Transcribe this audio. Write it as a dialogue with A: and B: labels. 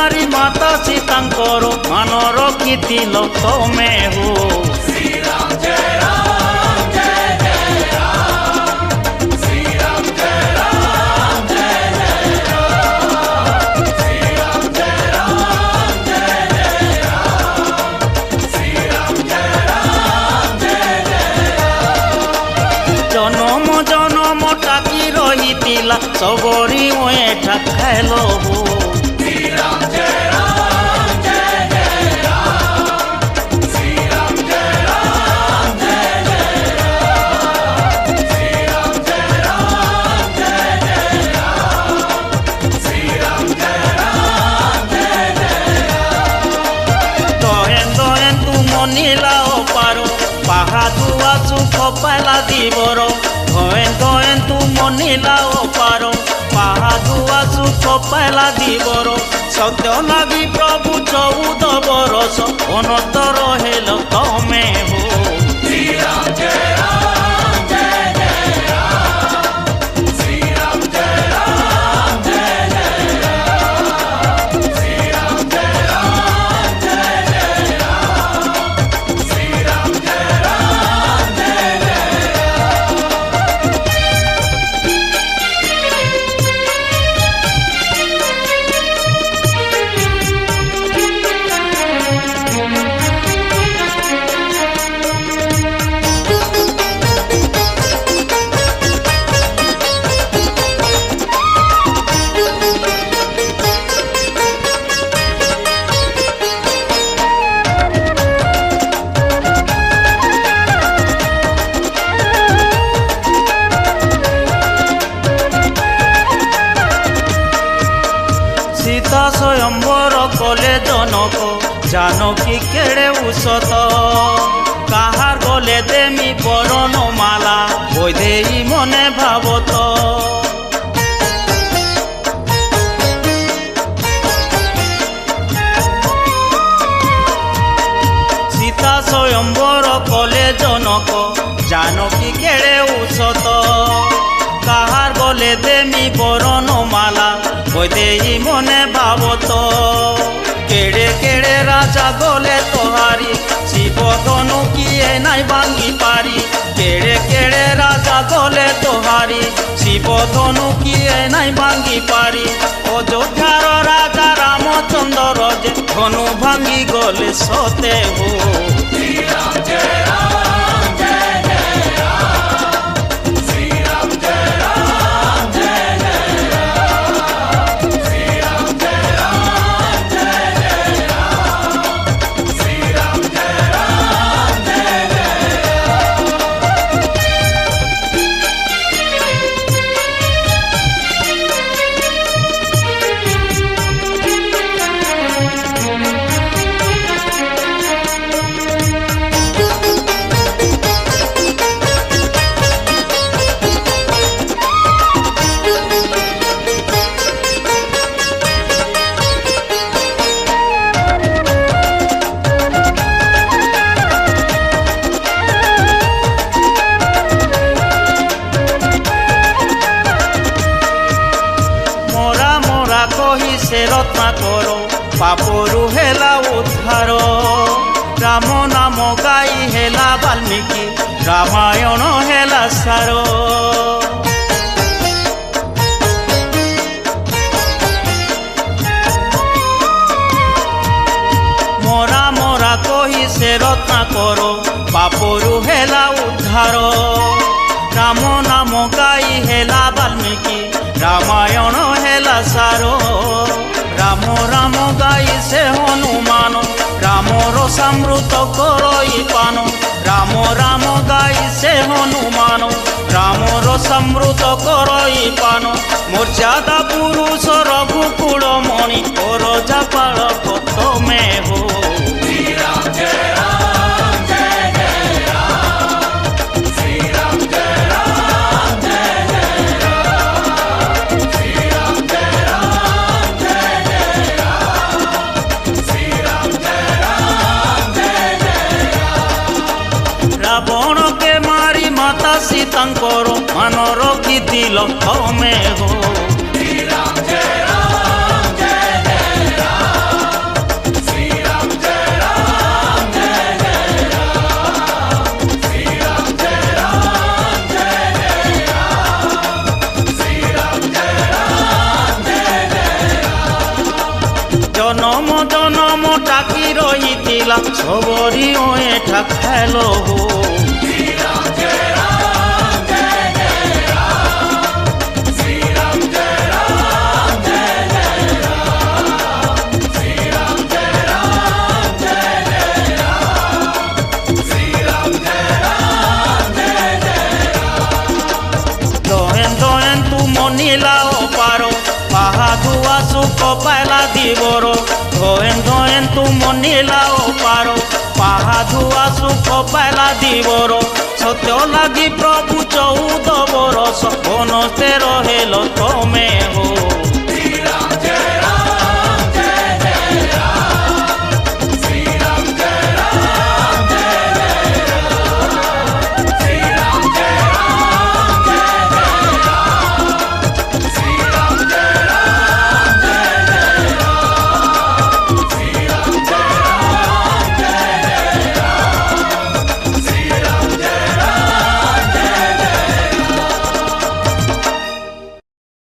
A: मारी माता सीतांकर मान रखिथिल तमे हो।
B: श्री राम जय राम जय जय राम, श्री राम जय राम जय जय राम, श्री राम जय राम जय जय राम, श्री राम जय राम जय जय राम।
A: जन्म जन्म टाकी रही सबरी एठा खाइल हो।
B: श्री राम जय राम जय जय राम, श्री राम जय राम जय जय राम, श्री राम जय राम जय जय राम, श्री राम जय राम जय जय राम।
A: दोहेन दोहेन तू मनिला पारो पाहादु सुख पाला दीवर। दोहेन दोहेन तू मनिला पारो पाहादु सुख पाला दीवर। सत्य लागी प्रभु 14 बरस अनंतर हेल तमे हो।
B: श्री राम जय राम जय जय राम, श्री राम जय राम जय जय राम, श्री राम जय राम जय जय राम, श्री राम जय राम जय जय
A: सीता स्वयंवर कले जनक जानकी केड़े उषत। कहार गले देमी बरण माला वैदेही मने भावत। सीता स्वयंवर कले जनक जानकी केड़े उषत। कहार गले देमी बरण माला वैदेही मने भावत। केड़े केड़े राजा गले तोहारी शिव धनु किए नाई भांगी पारी। केड़े केड़े राजा गले तोहारी शिव धनु किए नाई भांगी पारी। अयोध्यार राजा रामचंद्र जे धनु भांगी गले सते हो।
B: श्री राम जय राम जय जय राम, श्री राम जय राम जय जय राम, श्री राम जय राम जय जय राम, श्री राम जय राम जय जय
A: कही से रत्नाकर पापरु हेला उद्धार। राम नाम गाई हेला वाल्मीकि रामायण हेला सार। मोरा मोरा कही से रत्नाकर पापरु हेला उद्धार। राम नाम गाई हेला वाल्मीकि रामायण हेला सारो। राम राम गाई से हनुमान रामर समृत करई पान। राम राम गाई से हनुमान रामर समृत करई पान। मर्यादा पुरुष रघुकुल मणि और जापालक तमे हो।
B: श्री राम जय राम जय जय राम, श्री राम जय राम जय जय राम, श्री राम जय राम जय जय राम, श्री राम जय राम जय जय राम।
A: रावण के मारी माता सीतांकर मान रखिथिल तमे हो।
B: श्री राम जय राम जय जय राम,
A: জনম জনম টাকি রহিলা সবরি এঠা খেল হো
B: Sri Ram Jai Ram Jai Jai Ram Sri Ram Jai Ram Jai Jai Ram Sri Ram Jai Ram Jai Jai Ram Sri Ram Jai Ram Jai Jai Ram
A: দোয়েন তু মনিলা ও পারো পাহাধুয়া সুখ পাইলা দিবর দোয়েন তু মনিলা ও পারো পাহাধুয়া সুখ পাইলা দিবর সত্য লাগি প্রভু 14 বরষ বনস্তে রহেল তমে হো